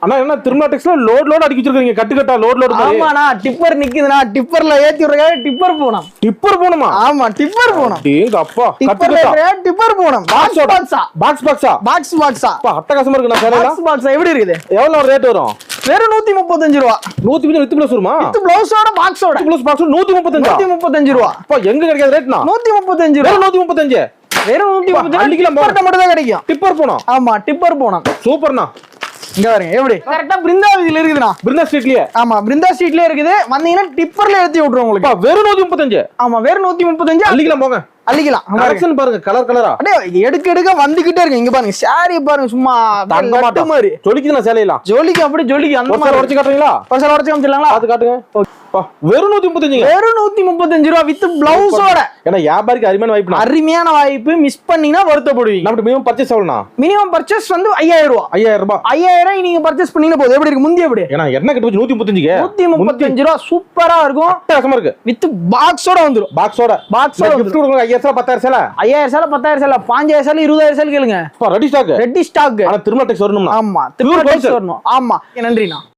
அண்ணா என்ன திருமலா டெக்ஸ்ல லோட் அடிக்க வச்சிருக்கீங்க, கட்டு லோட் ஆமாண்ணா. டிப்பர் நிக்குதுண்ணா, டிப்பர்ல ஏத்தி விடுறதுக்காக டிப்பர் போனோம். டிப்பர் போணுமா? ஆமா, டிப்பர் போனோம். எங்க அப்பா டிப்பர் போனோம். பாக்ஸா அட்டகாசமா இருக்குண்ணா. சேலையில பாக்ஸ் எப்படி இருக்குது? எவ்வளவு ரேட் வரும்? வெறும் 135 ரூபா. 135 வித் பிளஸ் வருமா? வித் பிளவுஸோட பாக்ஸோட பிளஸ் பாக்ஸ் 135 ரூபா. அப்பா எங்க கிடைக்காத ரேட்னா? 135 ரூபா. 135 வெறும் 135 அள்ளிக்கலாம். மட்டும் தான் கிடைக்கும். டிப்பர் போனோம். ஆமா, டிப்பர் போனோம். சூப்பர்ண்ணா. இங்க பாருங்க எப்படி கரெக்ட்டா பிருந்தா வீதியில இருக்குதுண்ணா. பிருந்தா ஸ்ட்ரீட்லயே. ஆமா, பிருந்தா ஸ்ட்ரீட்லயே இருக்குது. வந்தீங்கன்னா டிப்பர்ல ஏத்தி விட்டுருவோம் உங்களுக்கு. வெறும் 135. ஆமா, வெறும் 135 அள்ளிக்கலாம். போங்க அள்ளிக்கலாம். கலெக்ஷன் பாருங்க, கலரா அப்படியே எடுக்க வந்துகிட்டே இருக்கு. இங்க பாருங்க சாரி பாருங்க, சும்மா தங்க மாதிரி ஜொலிக்குதுண்ணா. சேலையெல்லாம் ஜொலிக்கு அப்படி ஜொலிக்கு. அந்த மாதிரி உடைச்சு காட்டுறீங்களா? பசங்க உடைச்சு காமிச்சிடலாங்களா? அது காட்டுங்க. வெறும் 135. வெறும் 135 ரூபா வித் பிளவுஸோட. ஏன்னா வியாபாரிக்கு அருமையான வாய்ப்பு. மிஸ் பண்ணீங்கன்னா வருத்தப்படுவீங்க. நம்ம மினிமம் பர்ச்சேஸ் எவ்வளவுனா? மினிமம் பர்ச்சேஸ் வந்து 5000 ரூபா. 5000 ரூபாய். 5000 நீங்க பர்ச்சேஸ் பண்ணீங்கன்னா போதும். எப்படி இருக்கு முந்தி? எப்படி ஏன்னா என்ன கட்டு 135 135 ரூபா சூப்பரா இருக்கும். அட்டகாசமா இருக்கு. வித் பாக்ஸோட வந்துரும். பாக்ஸோட gift கொடுங்க. 5000 சேலை 10000 சேலை 5000 சேலை 10000 சேலை 5000 சேலை 20000 சேலை கேளுங்க. Ready stock. Ready stock. ஆனா திருமலா டெக்ஸ் வரணும்னா. ஆமா, திருமலா டெக்ஸ் வரணும். ஆமா, நன்றிண்ணா.